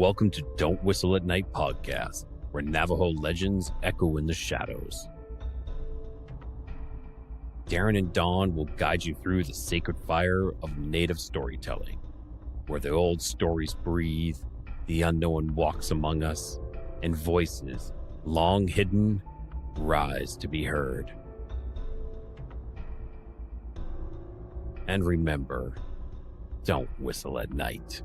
Welcome to Don't Whistle at Night podcast, where Navajo legends echo in the shadows. Darren and Dawn will guide you through the sacred fire of native storytelling, where the old stories breathe, the unknown walks among us, and voices, long hidden, rise to be heard. And remember, don't whistle at night.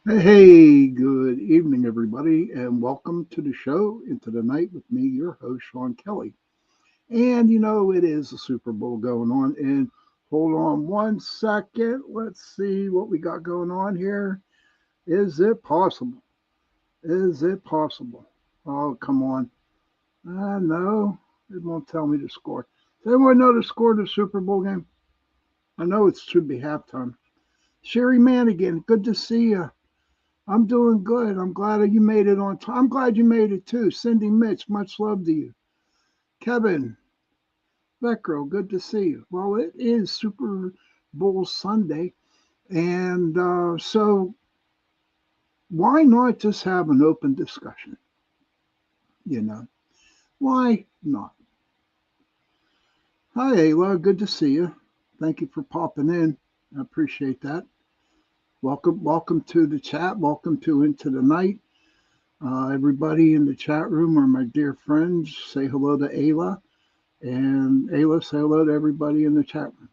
Hey, good evening, everybody, and welcome to the show, Into the Night, with me, your host, Sean Kelly. And you know, it is the Super Bowl going on. And hold on one second. Let's see what we got going on here. Is it possible? Is it possible? Oh, come on. No, it won't tell me the score. Does anyone know the score of the Super Bowl game? I know it should be halftime. Sherry Manigan, good to see you. I'm doing good. I'm glad you made it on time. I'm glad you made it too. Cindy Mitch, much love to you. Kevin Vecro, good to see you. Well, it is Super Bowl Sunday. And so why not just have an open discussion? You know, why not? Hi, Ayla. Good to see you. Thank you for popping in. I appreciate that. Welcome to the chat. Welcome to Into the Night. Everybody in the chat room are my dear friends. Say hello to Ayla. And Ayla, say hello to everybody in the chat room.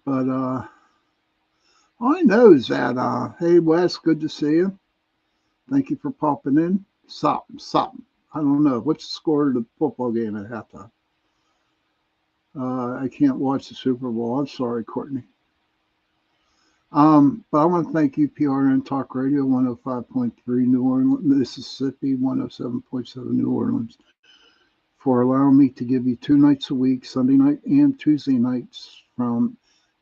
But all I know is that, hey, Wes, good to see you. Thank you for popping in. Something. I don't know. What's the score of the football game at halftime? I can't watch the Super Bowl. I'm sorry, Courtney. But I want to thank UPRN Talk Radio 105.3 New Orleans, Mississippi, 107.7 New Orleans, for allowing me to give you 2 nights a week, Sunday night and Tuesday nights, from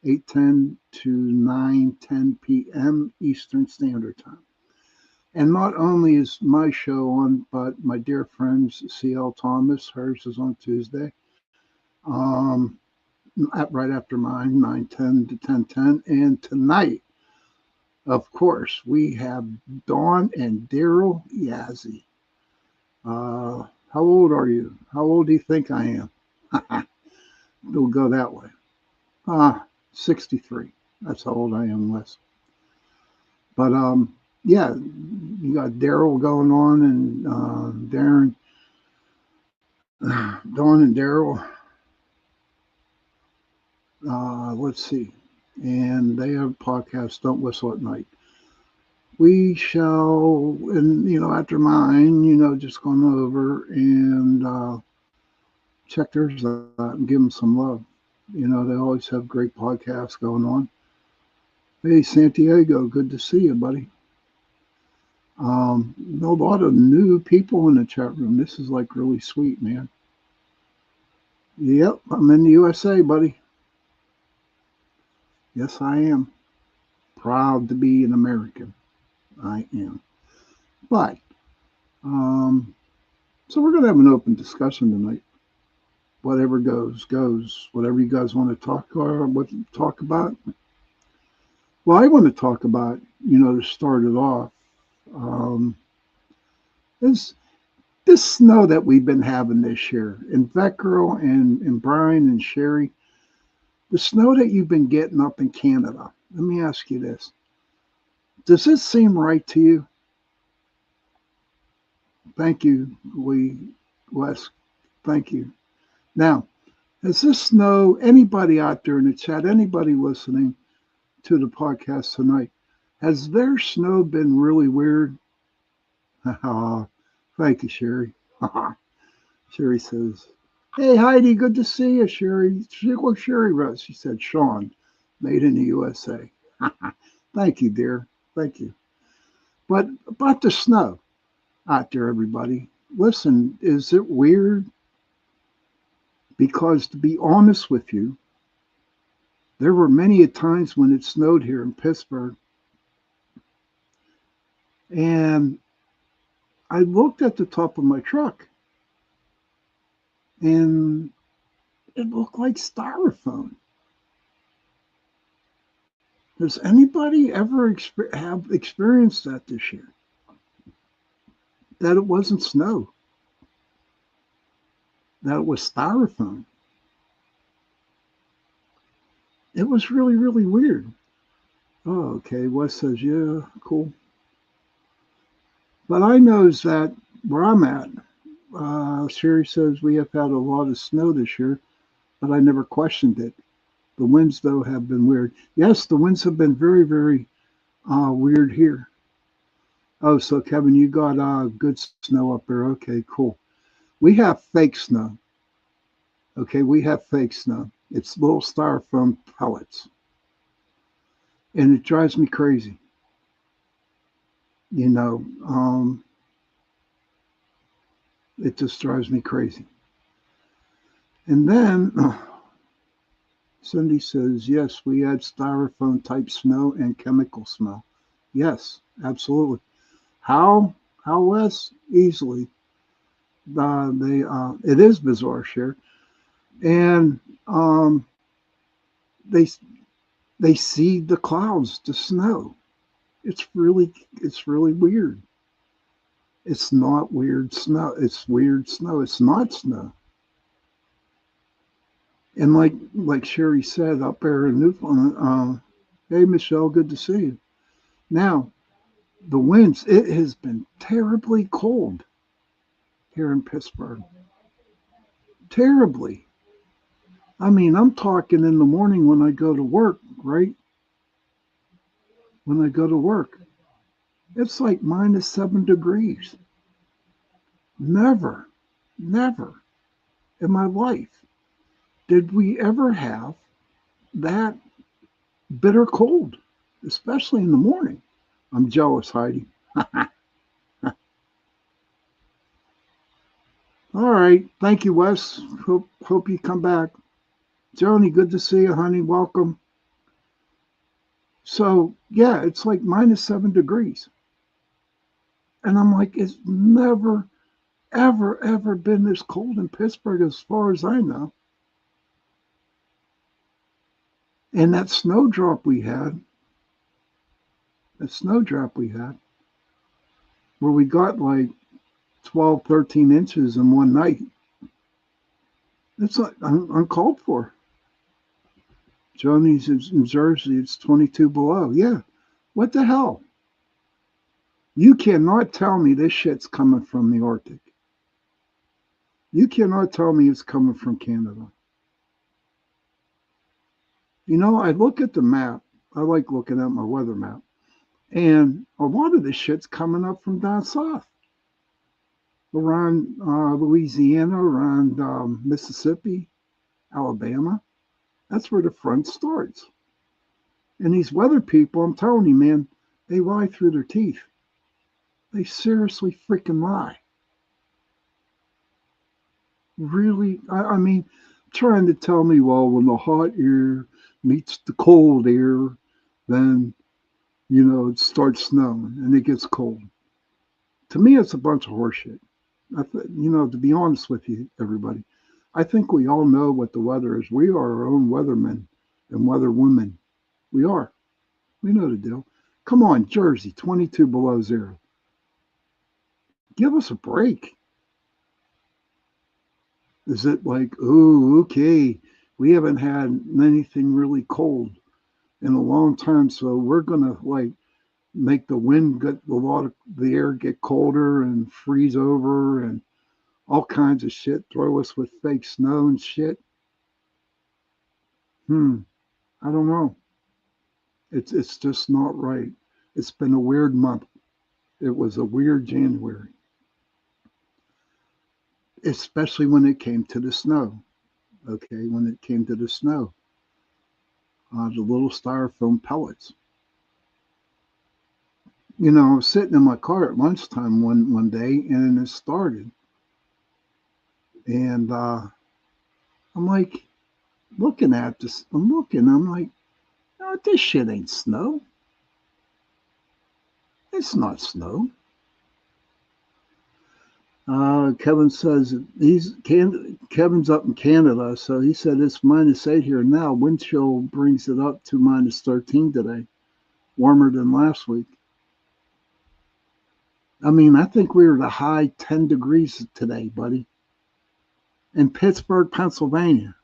8:10 to 9:10 p.m. Eastern Standard Time. And not only is my show on, but my dear friends C.L. Thomas, hers is on Tuesday. Right after mine, 9:10 to 10:10. And tonight, of course, we have Dawn and Daryl Yazzie. How old are you? How old do you think I am? We'll go that way. 63. That's how old I am, Wes. But yeah, you got Daryl going on, and Darren, Dawn and Daryl. Let's see. And they have a podcast, Don't Whistle at Night. We shall, and after mine, just going over and check theirs out and give them some love. They always have great podcasts going on. Hey, Santiago, good to see you, buddy. A lot of new people in the chat room. This is like really sweet, man. Yep, I'm in the USA, buddy. Yes, I am. Proud to be an American. I am. But, so we're going to have an open discussion tonight. Whatever goes. Whatever you guys want to talk about. Well, I want to talk about, to start it off, is this snow that we've been having this year. And Vecro and Brian and Sherry, the snow that you've been getting up in Canada, let me ask you this. Does this seem right to you? Thank you, Wes. Thank you. Now, has this snow, anybody out there in the chat, anybody listening to the podcast tonight, has their snow been really weird? Thank you, Sherry. Sherry says, "Hey, Heidi, good to see you, Sherry." Well, Sherry wrote, she said, "Sean, made in the USA." Thank you, dear. Thank you. But about the snow out there, everybody, listen, is it weird? Because to be honest with you, there were many a times when it snowed here in Pittsburgh, and I looked at the top of my truck, and it looked like styrofoam. Does anybody ever have experienced that this year? That it wasn't snow, that it was styrofoam. It was really, really weird. Oh, okay. Wes says, yeah, cool. But I knows that where I'm at, Sherry says we have had a lot of snow this year, but I never questioned it. The winds, though, have been weird. Yes, the winds have been very, very weird here. Oh, so Kevin, you got good snow up there. Okay, cool. We have fake snow. Okay, we have fake snow. It's little styrofoam pellets, and it drives me crazy. You know, it just drives me crazy. And then Cindy says, yes, we had styrofoam type snow and chemical smell. Yes, absolutely. How? How less easily? It is bizarre, share, and they they see the clouds, the snow. It's really weird. It's not weird snow. It's weird snow. It's not snow. And like Sherry said up there in Newfoundland, hey Michelle, good to see you. Now the winds. It has been terribly cold here in Pittsburgh. Terribly. I mean, I'm talking in the morning when I go to work, right? When I go to work, it's like -7 degrees. Never, never in my life did we ever have that bitter cold, especially in the morning. I'm jealous, Heidi. All right. Thank you, Wes. Hope you come back. Joni, good to see you, honey. Welcome. So, yeah, it's like -7 degrees. And I'm like, it's never, ever, ever been this cold in Pittsburgh as far as I know. And that snowdrop we had, where we got like 12, 13 inches in one night, it's like uncalled for. Johnny's in Jersey, it's 22 below. Yeah. What the hell? You cannot tell me this shit's coming from the Arctic. You cannot tell me it's coming from Canada. I look at the map. I like looking at my weather map. And a lot of this shit's coming up from down south, around Louisiana, around Mississippi, Alabama. That's where the front starts. And these weather people, I'm telling you, man, they lie through their teeth. They seriously freaking lie. Really, I mean, trying to tell me, well, when the hot air meets the cold air, then, it starts snowing and it gets cold. To me, it's a bunch of horseshit. To be honest with you, everybody, I think we all know what the weather is. We are our own weathermen and weatherwomen. We are. We know the deal. Come on, Jersey, 22 below zero. Give us a break. Is it like, oh, okay, we haven't had anything really cold in a long time, so we're going to, like, make the wind get a lot of the air get colder and freeze over and all kinds of shit. Throw us with fake snow and shit. I don't know. It's just not right. It's been a weird month. It was a weird January, especially when it came to the snow. Okay, when it came to the snow, the little styrofoam pellets. I was sitting in my car at lunchtime one day, and it started, and I'm like looking at this. I'm looking. I'm like, oh, this shit ain't snow. It's not snow. Kevin says Kevin's up in Canada, so he said it's -8 here now. Wind chill brings it up to -13 today, warmer than last week. I mean, I think we were at a high 10 degrees today, buddy. In Pittsburgh, Pennsylvania,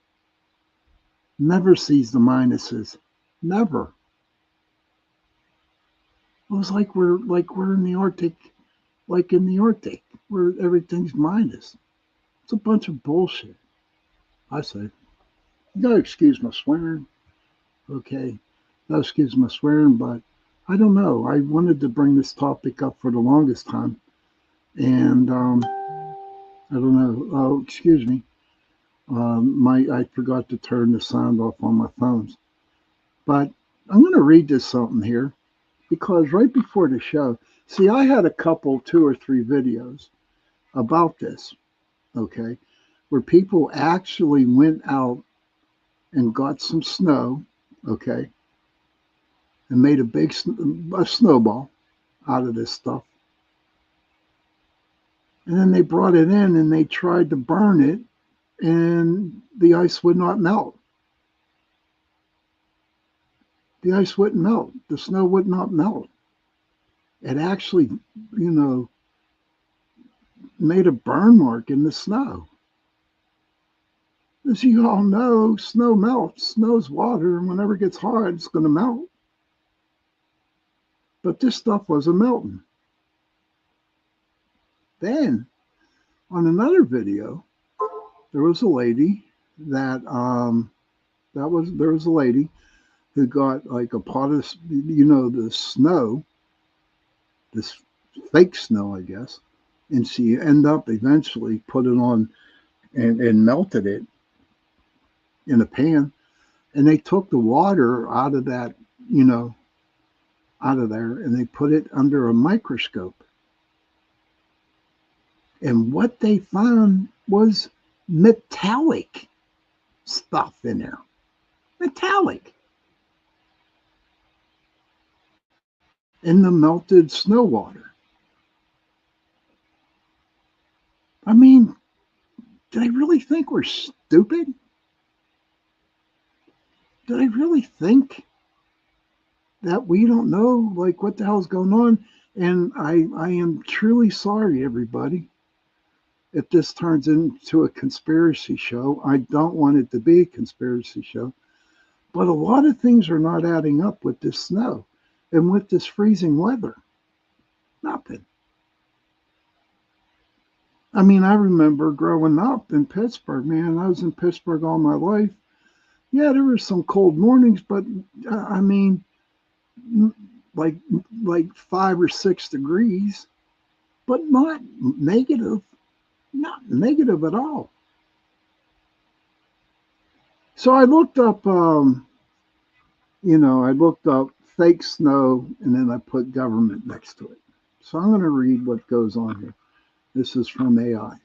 never sees the minuses, never. It was like we're in the Arctic, like in the Arctic, where everything's minus. It's a bunch of bullshit. I say. You gotta excuse my swearing. Okay. Gotta excuse my swearing, but I don't know. I wanted to bring this topic up for the longest time. And I don't know. Oh, excuse me. I forgot to turn the sound off on my phones. But I'm gonna read this something here because right before the show, see, I had a couple, 2 or 3 videos about this, okay, where people actually went out and got some snow, okay, and made a snowball out of this stuff. And then they brought it in and they tried to burn it, and the ice would not melt. The ice wouldn't melt. The snow would not melt. It actually, made a burn mark in the snow. As you all know, snow melts. Snow's water, and whenever it gets hard, it's going to melt. But this stuff wasn't melting. Then, on another video, there was a lady there was a lady who got like a pot of the snow, this fake snow, I guess, and she ended up eventually put it on and melted it in a pan, and they took the water out of that, out of there, and they put it under a microscope. And what they found was metallic stuff in there. Metallic. In the melted snow water. I mean, do they really think we're stupid? Do they really think that we don't know, like, what the hell's going on? And I am truly sorry, everybody, if this turns into a conspiracy show. I don't want it to be a conspiracy show. But a lot of things are not adding up with this snow and with this freezing weather. Nothing. I mean, I remember growing up in Pittsburgh, man. I was in Pittsburgh all my life. Yeah, there were some cold mornings, but I mean, like 5 or 6 degrees, but not negative at all. So I looked up, I looked up fake snow, and then I put government next to it. So I'm going to read what goes on here. This is from AI.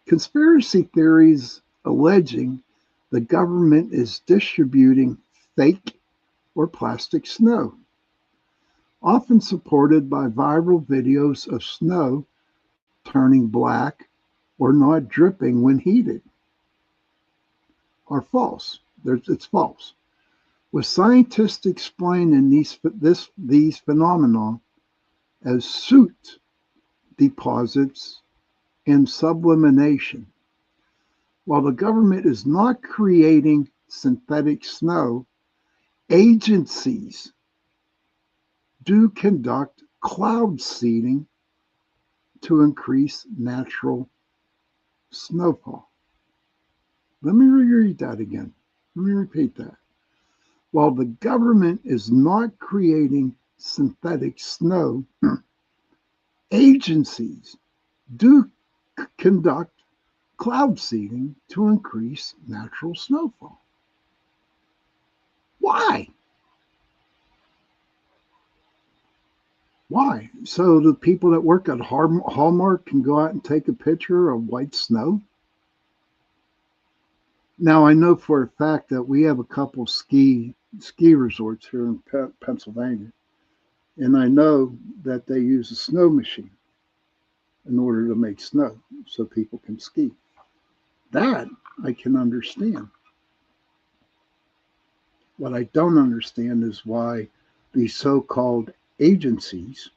Conspiracy theories alleging the government is distributing fake or plastic snow, often supported by viral videos of snow turning black or not dripping when heated, are false. It's false. With scientists explaining these phenomena as soot deposits and sublimation. While the government is not creating synthetic snow, agencies do conduct cloud seeding to increase natural snowfall. Let me reread that again. Let me repeat that. While the government is not creating synthetic snow, agencies do conduct cloud seeding to increase natural snowfall. Why? Why? So the people that work at Hallmark can go out and take a picture of white snow? Now, I know for a fact that we have a couple ski resorts here in Pennsylvania, and I know that they use a snow machine in order to make snow so people can ski. That I can understand. What I don't understand is why these so-called agencies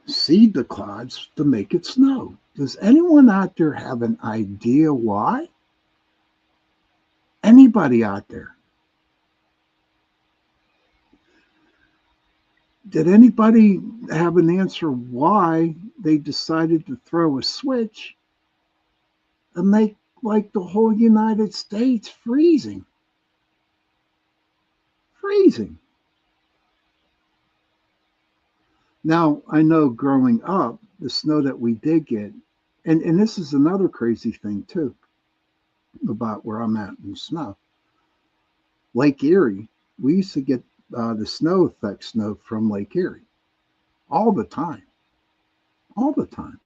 seed the clouds to make it snow. Does anyone out there have an idea why? Anybody out there? Did anybody have an answer why they decided to throw a switch and make like the whole United States freezing? Freezing. Now, I know growing up, the snow that we did get, and this is another crazy thing too about where I'm at in snow. Lake Erie, we used to get the snow effect snow from Lake Erie all the time. All the time.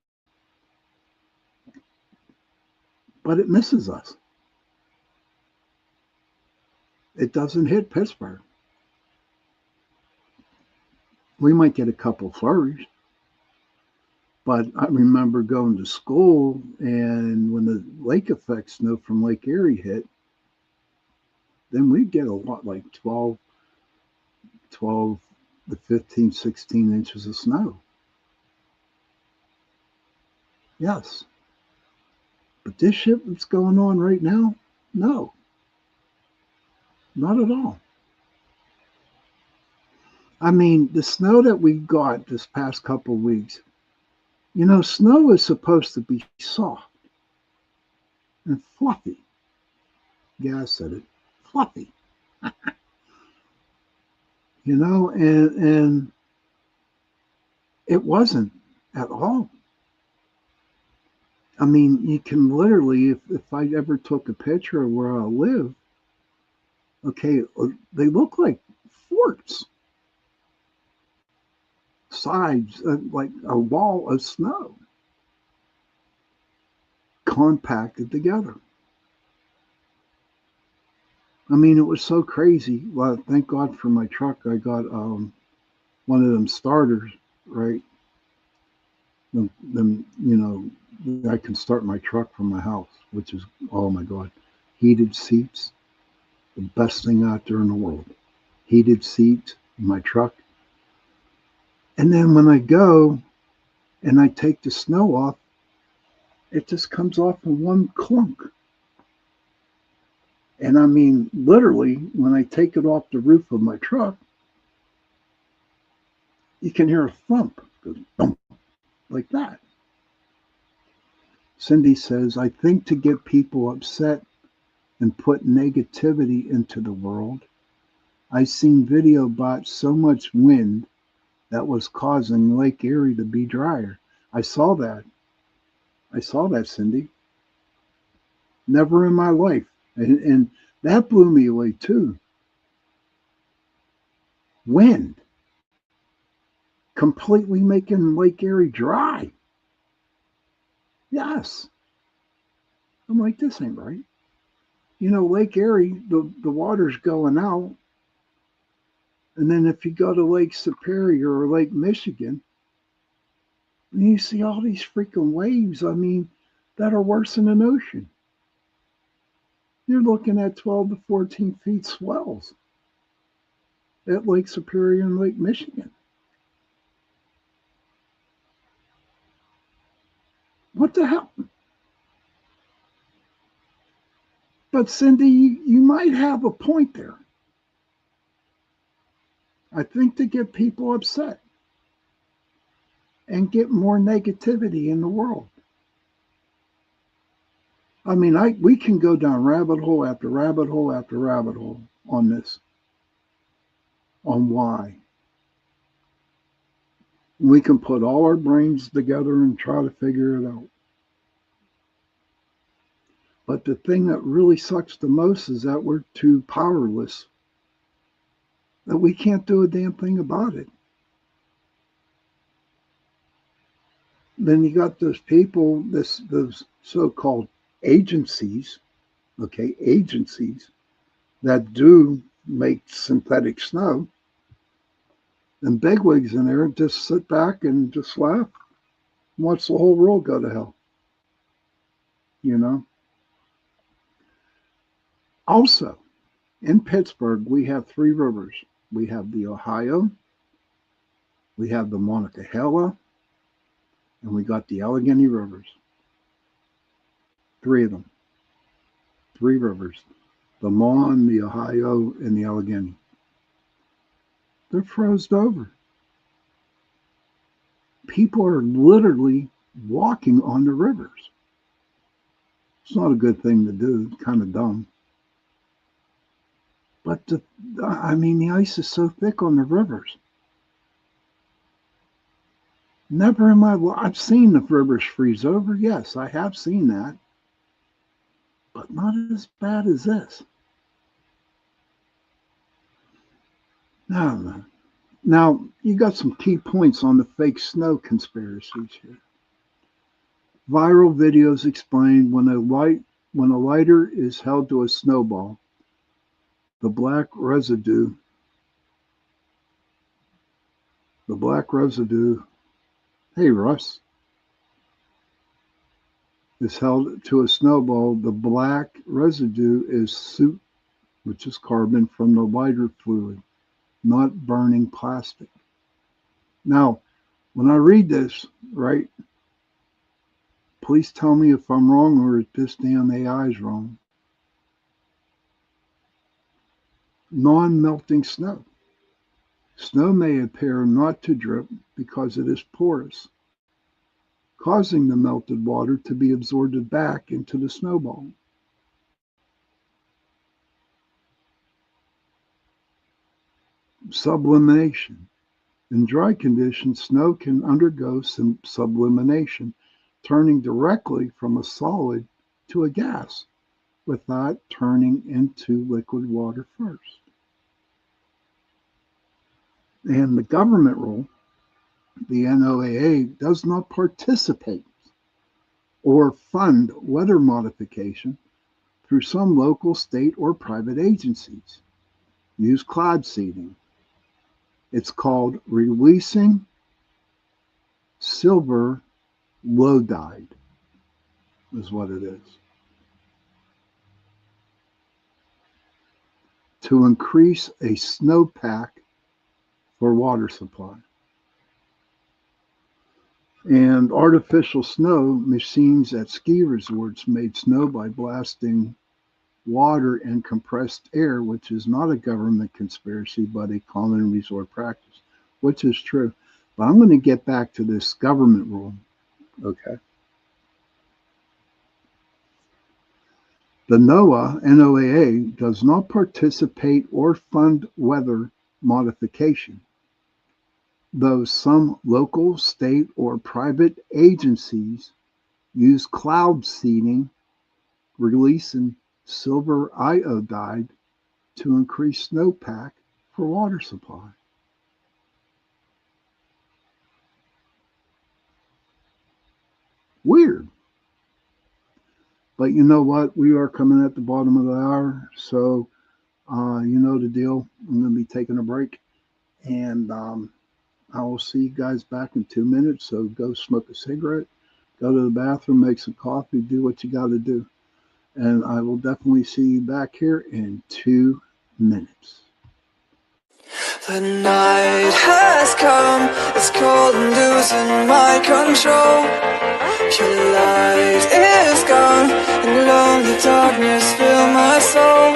But it misses us. It doesn't hit Pittsburgh. We might get a couple flurries. But I remember going to school, and when the lake effect snow from Lake Erie hit, then we'd get a lot, like 12 to 15, 16 inches of snow. Yes. But this shit that's going on right now, no. Not at all. I mean, the snow that we got this past couple of weeks, you know, snow is supposed to be soft and fluffy. Yeah, I said it. Fluffy. You know, and it wasn't at all. I mean, you can literally, if I ever took a picture of where I live, okay, they look like forts, sides, like a wall of snow compacted together. I mean, it was so crazy. Well, thank God for my truck. I got one of them starters, right? Them, you know, I can start my truck from my house, which is, oh my God, heated seats, the best thing out there in the world. Heated seats in my truck. And then when I go and I take the snow off, it just comes off in one clunk. And I mean, literally, when I take it off the roof of my truck, you can hear a thump. It goes thump, like that. Cindy says, I think to get people upset and put negativity into the world, I seen video about so much wind that was causing Lake Erie to be drier. I saw that. I saw that, Cindy. Never in my life. And that blew me away too. Wind. Completely making Lake Erie dry. Yes. I'm like, this ain't right. You know, Lake Erie, the water's going out. And then if you go to Lake Superior or Lake Michigan, and you see all these freaking waves, I mean, that are worse than an ocean. You're looking at 12 to 14 feet swells at Lake Superior and Lake Michigan. What the hell? But Cindy, you might have a point there. I think to get people upset and get more negativity in the world. I mean, we can go down rabbit hole after rabbit hole after rabbit hole on this, on why. We can put all our brains together and try to figure it out. But the thing that really sucks the most is that we're too powerless, that we can't do a damn thing about it. Then you got those people, those so-called agencies, okay, agencies that do make synthetic snow, and bigwigs in there just sit back and just laugh and watch the whole world go to hell. You know? Also, in Pittsburgh, we have three rivers. We have the Ohio, we have the Monongahela, and we got the Allegheny rivers. Three of them. Three rivers. The Mon, the Ohio, and the Allegheny. They're frozen over. People are literally walking on the rivers. It's not a good thing to do. It's kind of dumb. But the ice is so thick on the rivers. Never in my life. I've seen the rivers freeze over. Yes, I have seen that. But not as bad as this. Now, you got some key points on the fake snow conspiracies here. Viral videos explain when a lighter is held to a snowball, the black residue, hey Russ, is held to a snowball, the black residue is soot, which is carbon from the lighter fluid, not burning plastic. Now, when I read this, right, please tell me if I'm wrong or if this damn AI is wrong. Non-melting snow. Snow may appear not to drip because it is porous, causing the melted water to be absorbed back into the snowball. Sublimation. In dry conditions, snow can undergo some sublimation, turning directly from a solid to a gas without turning into liquid water first. And the government rule, the NOAA, does not participate or fund weather modification through some local, state, or private agencies. Use cloud seeding. It's called releasing silver iodide, is what it is. To increase a snowpack for water supply. And artificial snow machines at ski resorts made snow by blasting water and compressed air, which is not a government conspiracy, but a common resort practice, which is true. But I'm going to get back to this government rule, okay? The NOAA does not participate or fund weather modification, though some local, state, or private agencies use cloud seeding, releasing silver iodide to increase snowpack for water supply. Weird. But you know what? We are coming at the bottom of the hour, so you know the deal. I'm going to be taking a break, and I will see you guys back in 2 minutes. So go smoke a cigarette, go to the bathroom, make some coffee, do what you got to do. And I will definitely see you back here in 2 minutes. The night has come, it's cold and losing my control. Your light is gone, and lonely darkness fill my soul.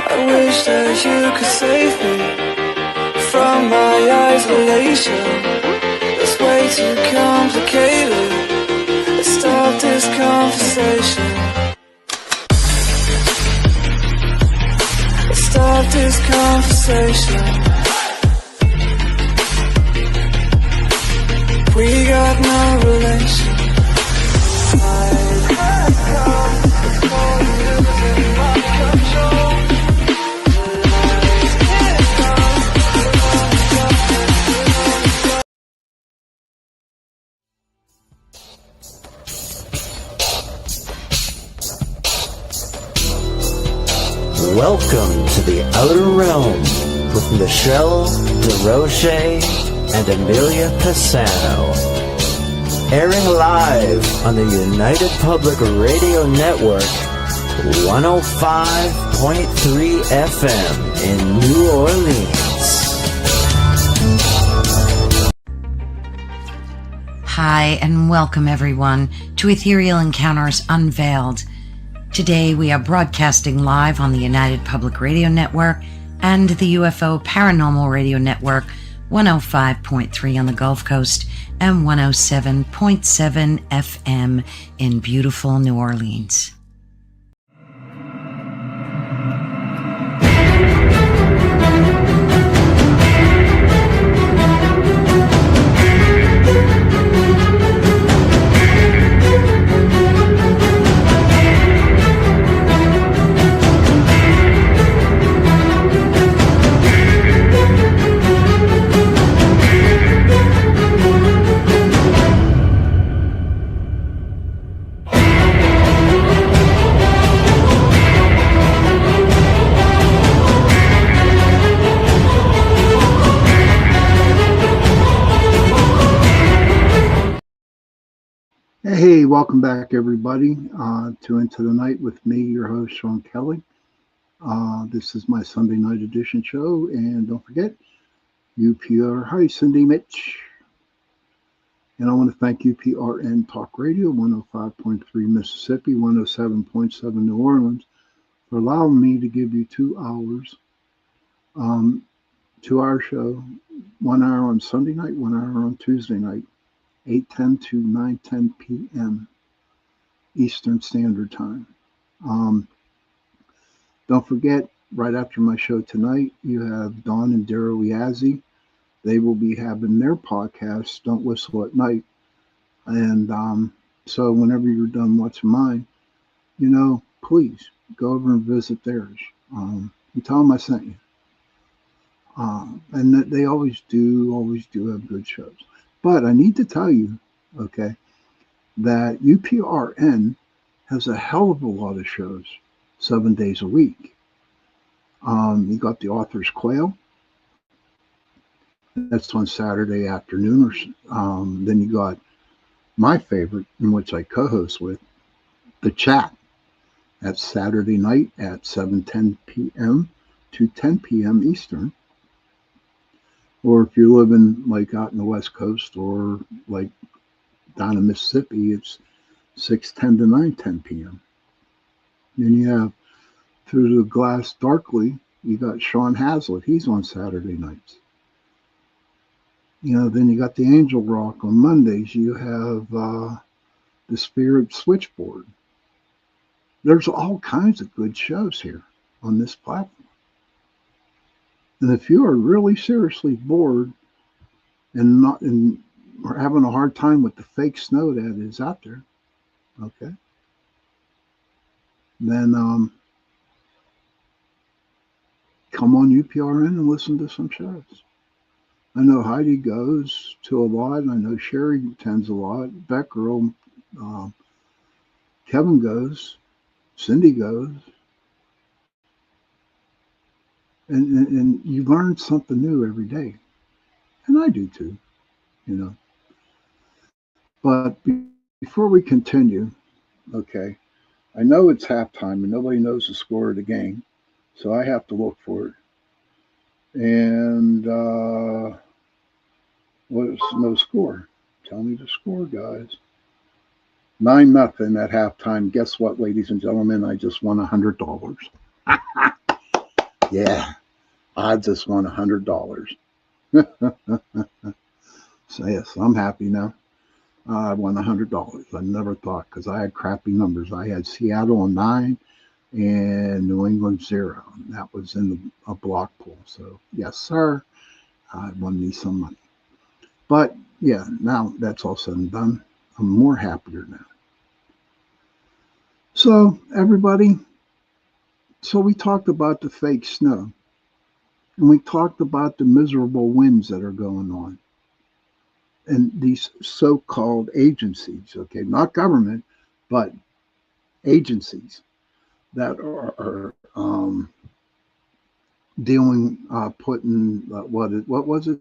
I wish that you could save me from my isolation. It's way too complicated. Let's start this conversation. Let's start this conversation. We got no relation. Welcome to the Outer Realm with Michelle DeRoche and Amelia Pisano. Airing live on the United Public Radio Network, 105.3 FM in New Orleans. Hi, and welcome everyone to Ethereal Encounters Unveiled. Today we are broadcasting live on the United Public Radio Network and the UFO Paranormal Radio Network, 105.3 on the Gulf Coast and 107.7 FM in beautiful New Orleans. Hey, welcome back, everybody, to Into the Night with me, your host, Sean Kelly. This is my Sunday night edition show, and don't forget, UPR. Hi, Cindy Mitch. And I want to thank UPRN Talk Radio, 105.3 Mississippi, 107.7 New Orleans, for allowing me to give you 2 hours to our show, 1 hour on Sunday night, 1 hour on Tuesday night. 8:10 to 9:10 p.m. Eastern Standard Time. Don't forget, right after my show tonight, you have Dawn and Daryl Yazzie. They will be having their podcast, Don't Whistle at Night. And so whenever you're done watching mine, please go over and visit theirs. You tell them I sent you. And that they always do have good shows. But I need to tell you, okay, that UPRN has a hell of a lot of shows, 7 days a week. You got the Author's Quail. That's on Saturday afternoon. Then you got my favorite, in which I co-host with, The Chat. That's Saturday night at 7:10 p.m. to 10 p.m. Eastern. Or if you're living like out in the West Coast or like down in Mississippi, it's 6:10 to 9:10 p.m. Then you have Through the Glass Darkly, you got Sean Hazlitt. He's on Saturday nights. Then you got the Angel Rock on Mondays. You have the Spirit Switchboard. There's all kinds of good shows here on this platform. And if you are really seriously bored and or having a hard time with the fake snow that is out there, okay, then come on UPRN and listen to some shows. I know Heidi goes to a lot. I know Sherry attends a lot. Becker, Kevin goes. Cindy goes. And you learn something new every day. And I do too, But before we continue, okay, I know it's halftime and nobody knows the score of the game, so I have to look for it. And what is no score? Tell me the score, guys. 9-0 at halftime. Guess what, ladies and gentlemen? I just won $100. Yeah, I just won $100. So yes, I'm happy now. I won $100. I never thought, because I had crappy numbers. I had Seattle on 9 and New England 0. And that was in a block pool. So yes, sir, I won me some money. But yeah, now that's all said and done. I'm more happier now. So everybody, so we talked about the fake snow, and we talked about the miserable winds that are going on, and these so-called agencies, okay, not government, but agencies that are dealing, putting what was it,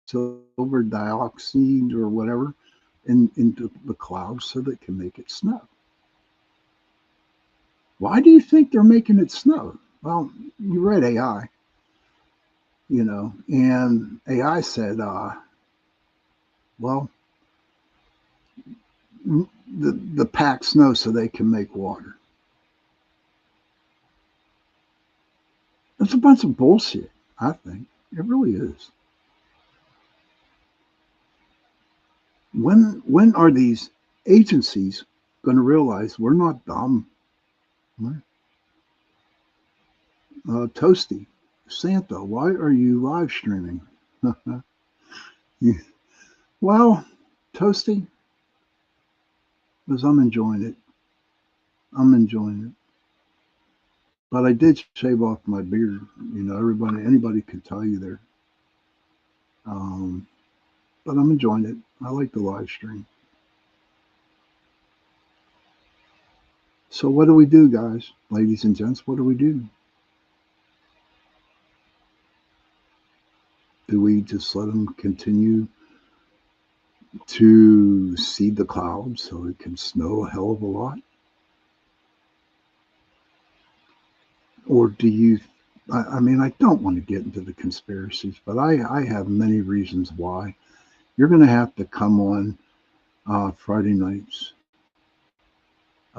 silver dioxide or whatever, into the clouds so they can make it snow. Why do you think they're making it snow? Well, you read AI, and AI said, well, the packed snow so they can make water. It's a bunch of bullshit, I think. It really is. When are these agencies going to realize we're not dumb? Toasty, Santa, why are you live streaming? Well, Toasty, because I'm enjoying it. I'm enjoying it. But I did shave off my beard. Anybody could tell you there. But I'm enjoying it. I like the live stream. So what do we do, guys, ladies and gents? What do we do? Do we just let them continue to seed the clouds so it can snow a hell of a lot? Or do you, I don't want to get into the conspiracies, but I have many reasons why. You're going to have to come on Friday nights.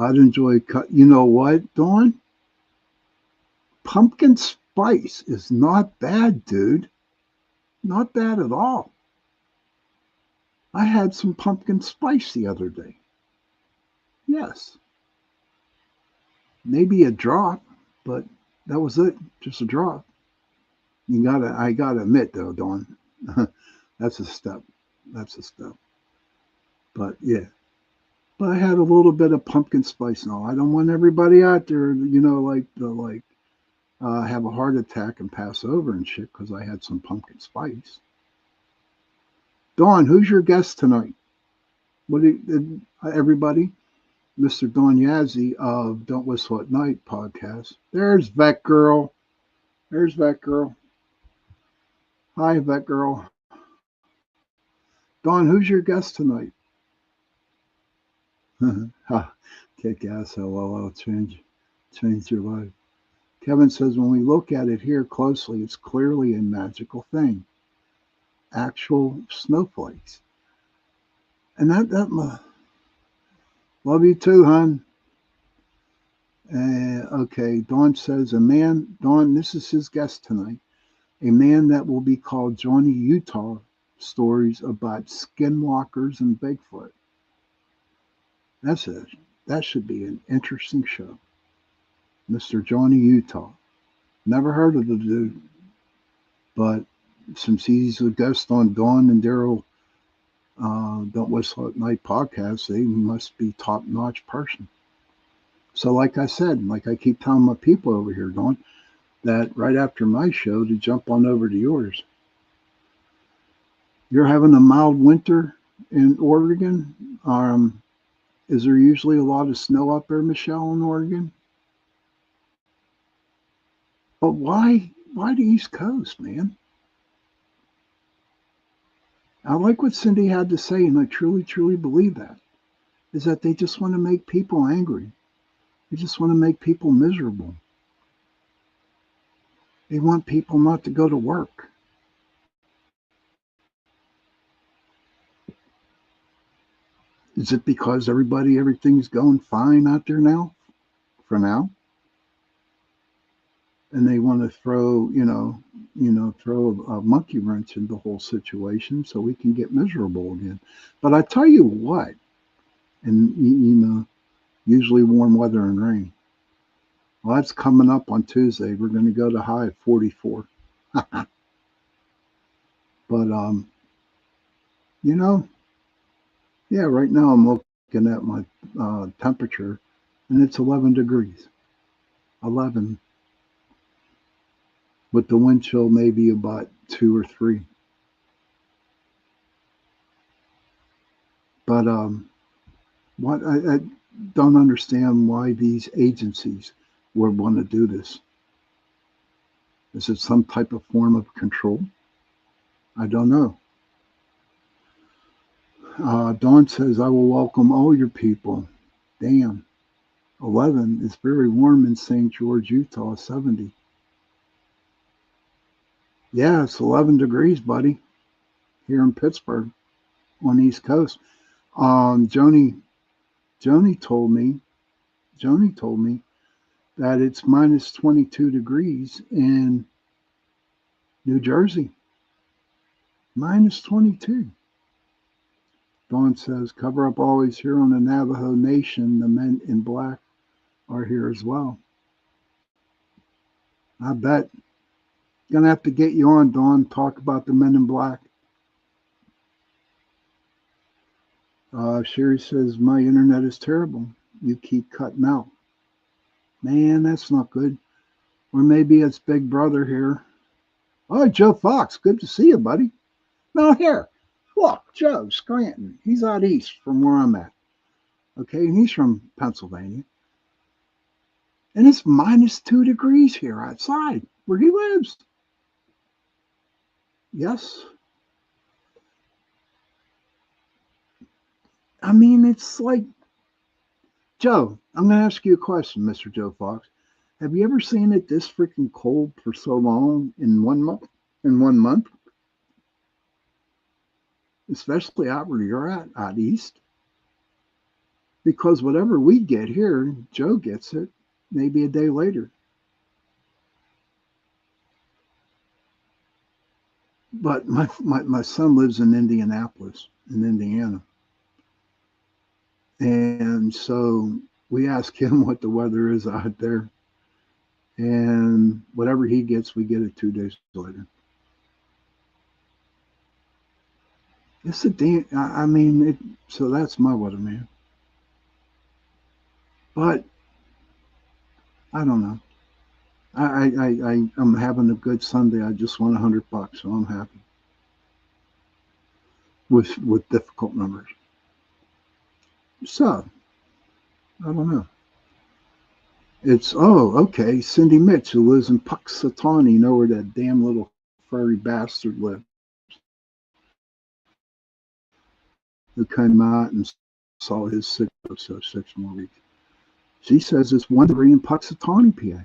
I'd enjoy, you know what, Dawn? Pumpkin spice is not bad, dude. Not bad at all. I had some pumpkin spice the other day. Yes. Maybe a drop, but that was it. Just a drop. I gotta admit though, Dawn, that's a step. That's a step. But yeah. But I had a little bit of pumpkin spice now. I don't want everybody out there, have a heart attack and pass over and shit because I had some pumpkin spice. Dawn, who's your guest tonight? Everybody? Mr. Don Yazzie of Don't Whistle at Night podcast. There's Vet Girl. There's Vet Girl. Hi, Vet Girl. Don, who's your guest tonight? Kick ass, LOL, change your life. Kevin says, when we look at it here closely, it's clearly a magical thing. Actual snowflakes. And that love you too, hon. Okay, Dawn says, Dawn, this is his guest tonight. A man that will be called Johnny Utah, stories about skinwalkers and Bigfoot. That's it. That should be an interesting show. Mr. Johnny Utah. Never heard of the dude. But since he's a guest on Dawn and Daryl Don't Whistle at Night podcast, they must be top-notch person. So like I said, like I keep telling my people over here, Dawn, that right after my show to jump on over to yours. You're having a mild winter in Oregon. Is there usually a lot of snow up there, Michelle, in Oregon? But why the East Coast, man? I like what Cindy had to say, and I truly, truly believe that, is that they just want to make people angry. They just want to make people miserable. They want people not to go to work. Is it because everything's going fine out there now, for now? And they want to throw, throw a monkey wrench in the whole situation so we can get miserable again. But I tell you what, and usually warm weather and rain. Well, that's coming up on Tuesday. We're going to go to high of 44. But yeah, right now I'm looking at my temperature, and it's 11 degrees. 11. With the wind chill maybe about 2 or 3. But what I don't understand why these agencies would want to do this. Is it some type of form of control? I don't know. Dawn says, I will welcome all your people. Damn. 11 is very warm in St. George, Utah, 70. Yeah, it's 11 degrees, buddy, here in Pittsburgh on the East Coast. Joni told me that it's minus 22 degrees in New Jersey. Minus 22. Dawn says, cover up always here on the Navajo Nation. The men in black are here as well. I bet. Gonna have to get you on, Dawn, talk about the men in black. Sherry says, my internet is terrible. You keep cutting out. Man, that's not good. Or maybe it's Big Brother here. Oh, Joe Fox, good to see you, buddy. No, here. Look, Joe Scranton. He's out east from where I'm at. Okay, and he's from Pennsylvania. And it's minus 2 degrees here outside where he lives. Yes. I mean, it's like, Joe, I'm going to ask you a question, Mr. Joe Fox. Have you ever seen it this freaking cold for so long in 1 month? In 1 month? Especially out where you're at, out east. Because whatever we get here, Joe gets it maybe a day later. But my son lives in Indianapolis, in Indiana. And so we ask him what the weather is out there. And whatever he gets, we get it 2 days later. It's a damn, I mean, so that's my weatherman. But I don't know. I'm having a good Sunday. I just won $100, so I'm happy. With difficult numbers. So, I don't know. It's, okay, Cindy Mitch, who lives in Puxatawny, you know where that damn little furry bastard lives, who came out and saw his 6 more weeks. She says it's 1 degree in Puxatawny, PA.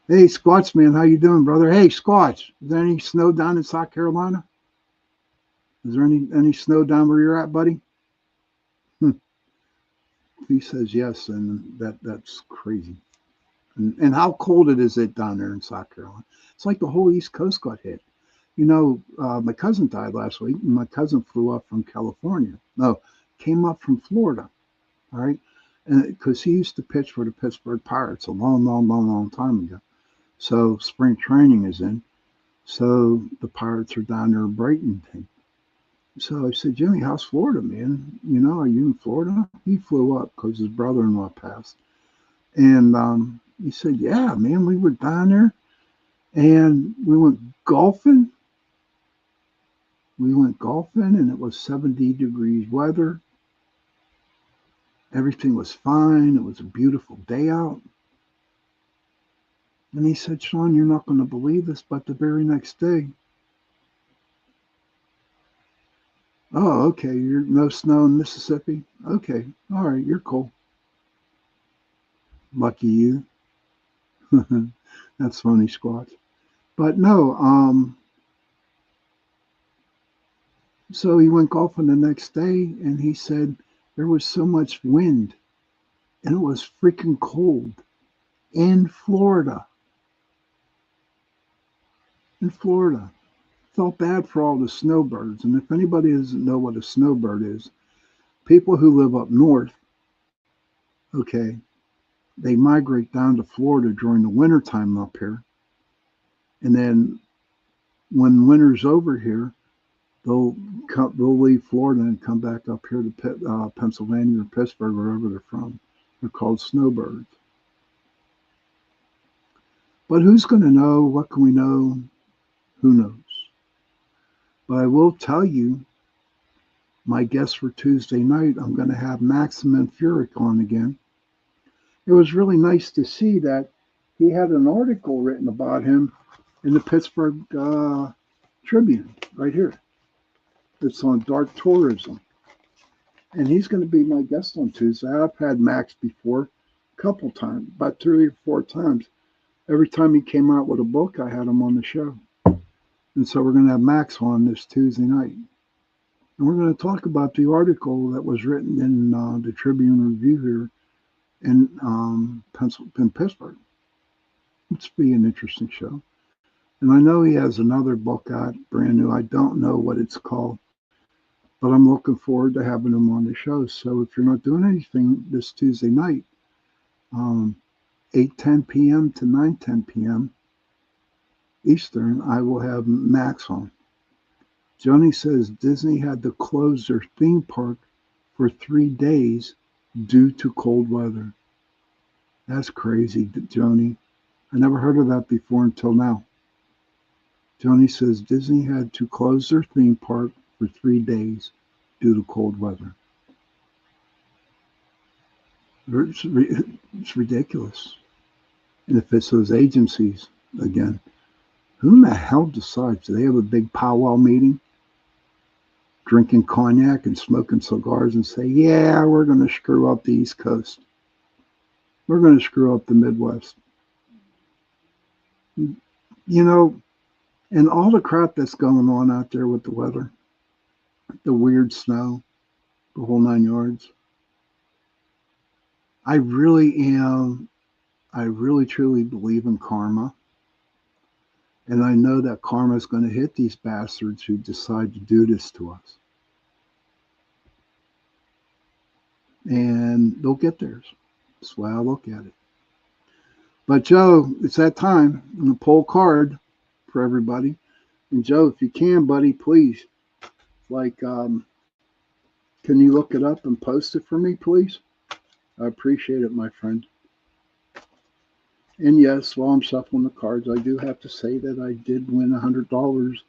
Hey, Squatch man, how you doing, brother? Hey, Squatch, is there any snow down in South Carolina? Is there any snow down where you're at, buddy? He says yes, and that's crazy. And how cold it is down there in South Carolina? It's like the whole East Coast got hit. My cousin died last week, and my cousin flew up from California. No, came up from Florida, all right? And because he used to pitch for the Pittsburgh Pirates a long time ago. So spring training is in. So the Pirates are down there in Bradenton. So I said, Jimmy, how's Florida, man? Are you in Florida? He flew up because his brother-in-law passed. And he said, yeah, man, we were down there. And we went golfing. And it was 70 degrees weather. Everything was fine. It was a beautiful day out. And he said, Sean, you're not going to believe this, but the very next day, oh, okay, you're no snow in Mississippi? Okay, all right, you're cool. Lucky you. That's funny, Squatch. But no, so he went golfing the next day, and he said There was so much wind, and it was freaking cold in Florida. In Florida. Felt bad for all the snowbirds. And if anybody doesn't know what a snowbird is, people who live up north, okay, they migrate down to Florida during the wintertime up here. And then when winter's over here, they'll leave Florida and come back up here to Pennsylvania or Pittsburgh, wherever they're from. They're called snowbirds. But who's going to know? What can we know? Who knows? But I will tell you, my guest for Tuesday night, I'm going to have Maximum Furyk on again. It was really nice to see that he had an article written about him in the Pittsburgh Tribune right here. It's on dark tourism. And he's going to be my guest on Tuesday. I've had Max before a couple times, about 3 or 4 times. Every time he came out with a book, I had him on the show. And so we're going to have Max on this Tuesday night. And we're going to talk about the article that was written in the Tribune Review here in Pittsburgh. It's be an interesting show. And I know he has another book out, brand new. I don't know what it's called, but I'm looking forward to having him on the show. So if you're not doing anything this Tuesday night, 8:10 p.m. to 9:10 p.m. Eastern, I will have Max on. Johnny says Disney had to close their theme park for 3 days due to cold weather. That's crazy, Joni. I never heard of that before until now. Joni says Disney had to close their theme park for 3 days due to cold weather. It's ridiculous. And if it's those agencies, again, who in the hell decides? Do they have a big powwow meeting? Drinking cognac and smoking cigars and say, yeah, we're going to screw up the East Coast. We're going to screw up the Midwest. You know, and all the crap that's going on out there with the weather, the weird snow, the whole 9 yards. I really truly believe in karma. And I know that karma is going to hit these bastards who decide to do this to us. And they'll get theirs. That's the way I look at it. But Joe, it's that time. I'm going to pull a card for everybody. And Joe, if you can, buddy, please, can you look it up and post it for me, please? I appreciate it, my friend. And yes, while I'm shuffling the cards, I do have to say that I did win $100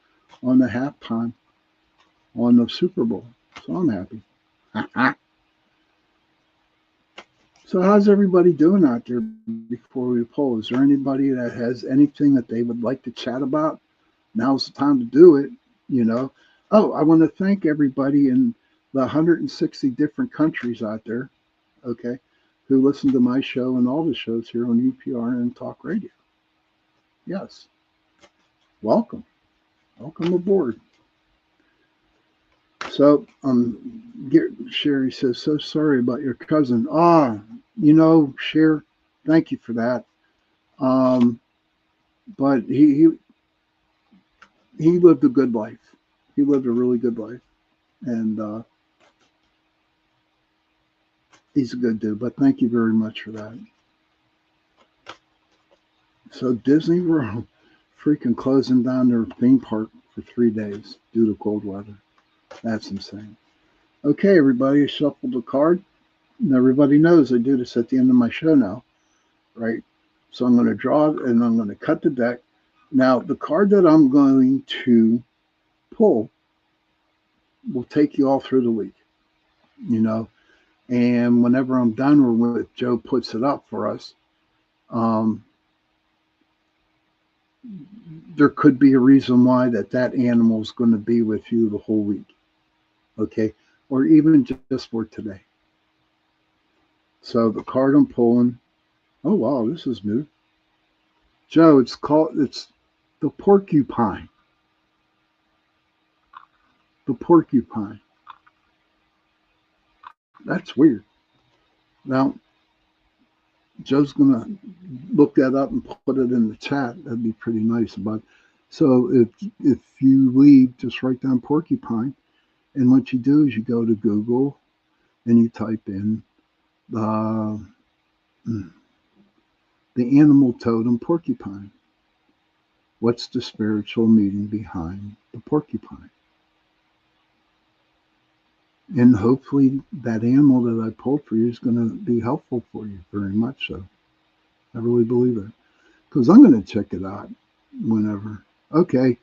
on the halftime on the Super Bowl. So I'm happy. So how's everybody doing out there before we poll? Is there anybody that has anything that they would like to chat about? Now's the time to do it, you know. Oh, I want to thank everybody in the 160 different countries out there, okay, who listen to my show and all the shows here on UPR and Talk Radio. Yes. Welcome. Welcome aboard. So, Sherry says, so sorry about your cousin. Cher, thank you for that. But he lived a good life. He lived a really good life. And he's a good dude, but thank you very much for that. So Disney World freaking closing down their theme park for 3 days due to cold weather. That's insane. Okay, everybody, I shuffled the card. And everybody knows I do this at the end of my show now, right? So I'm going to draw it and I'm going to cut the deck. Now, the card that I'm going to pull will take you all through the week, you know. And whenever I'm done with Joe puts it up for us, there could be a reason why that animal is going to be with you the whole week, okay? Or even just for today. So the card I'm pulling, oh wow, this is new. Joe, it's the porcupine. The porcupine. That's weird. Now, Joe's going to look that up and put it in the chat. That'd be pretty nice. But so if you leave, just write down porcupine, and what you do is you go to Google and you type in the animal totem porcupine. What's the spiritual meaning behind the porcupine? And hopefully that animal that I pulled for you is going to be helpful for you, very much so. I really believe it. Because I'm going to check it out whenever. Okay,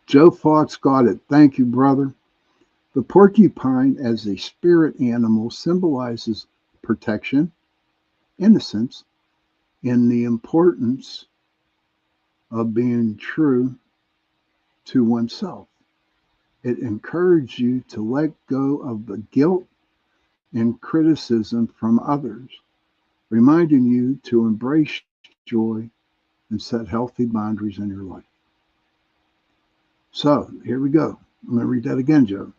Joe Fox got it. Thank you, brother. The porcupine as a spirit animal symbolizes protection, innocence, and the importance of being true to oneself. It encourages you to let go of the guilt and criticism from others, reminding you to embrace joy and set healthy boundaries in your life. So here we go. I'm going to read that again, Joe.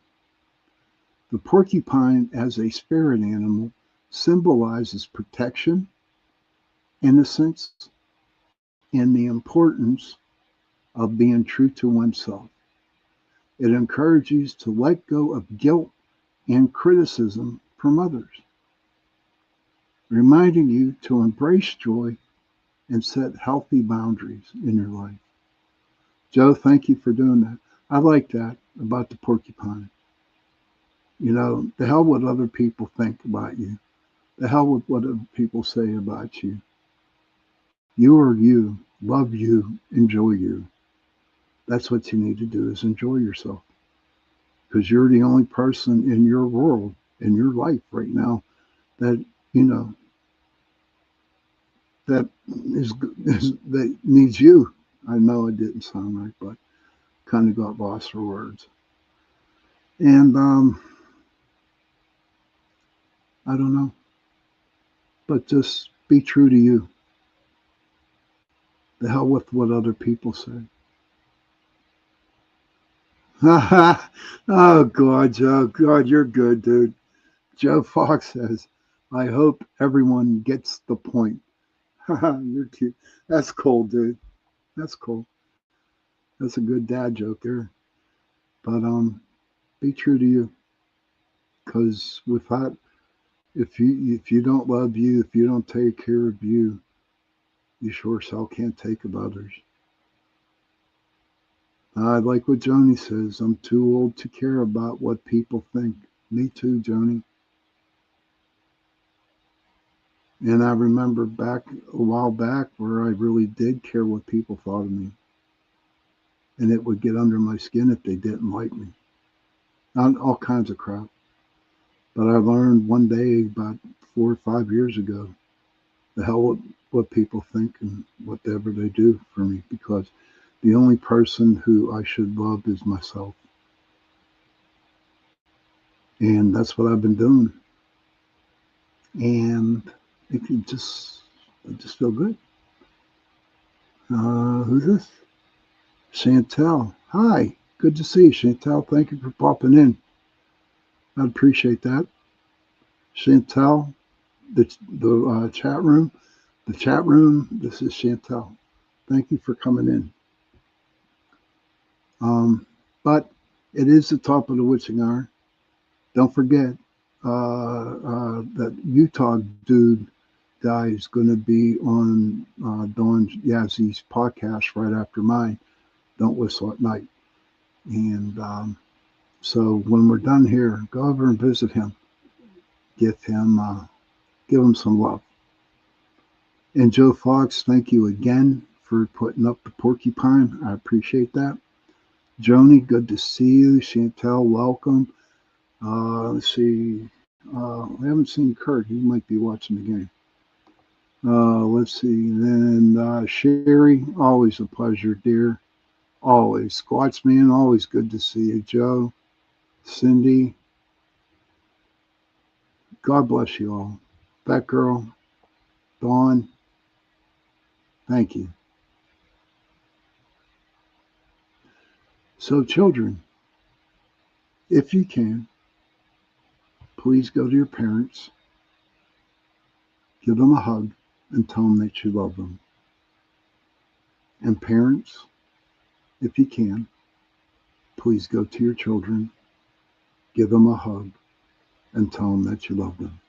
The porcupine as a spirit animal symbolizes protection, innocence, and the importance of being true to oneself. It encourages you to let go of guilt and criticism from others, reminding you to embrace joy and set healthy boundaries in your life. Joe, thank you for doing that. I like that about the porcupine. You know, the hell what other people think about you. The hell with what other people say about you. You are you. Love you. Enjoy you. That's what you need to do, is enjoy yourself. Because you're the only person in your world, in your life right now, that, you know, that that needs you. I know it didn't sound right, but kind of got lost for words. And I don't know, but just be true to you. The hell with what other people say. Oh God, Joe, God, you're good, dude. Joe Fox says, "I hope everyone gets the point." You're cute. That's cool, dude. That's cool. That's a good dad joke there. But be true to you, because without, if you don't love you, if you don't take care of you, you sure as hell can't take of others. I like what Joni says. I'm too old to care about what people think. Me too, Joni. And I remember back a while back where I really did care what people thought of me. And it would get under my skin if they didn't like me. All kinds of crap. But I learned one day about 4 or 5 years ago, the hell what people think and whatever they do for me, because the only person who I should love is myself. And that's what I've been doing. And it I just feel good. Who's this? Chantel. Hi. Good to see you, Chantel. Thank you for popping in. I'd appreciate that. Chantel, the chat room. The chat room, this is Chantel. Thank you for coming in. But it is the top of the witching hour. Don't forget that Utah dude guy is going to be on Dawn Yazzy's podcast right after mine, Don't Whistle at Night. And so when we're done here, go over and visit him. Give him some love. And Joe Fox, thank you again for putting up the porcupine. I appreciate that. Joni, good to see you. Chantel, welcome. Let's see. I haven't seen Kurt. He might be watching the game. Let's see. Then Sherry, always a pleasure, dear. Always. Squatchman, always good to see you. Joe, Cindy, God bless you all. Batgirl, Dawn, thank you. So, children, if you can, please go to your parents, give them a hug, and tell them that you love them. And parents, if you can, please go to your children, give them a hug, and tell them that you love them.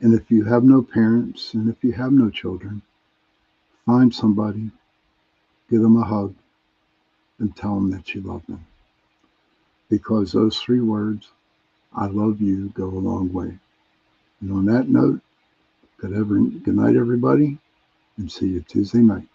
And if you have no parents and if you have no children, find somebody, give them a hug, and tell them that you love them. Because those 3 words, I love you, go a long way. And on that note, good night, everybody, and see you Tuesday night.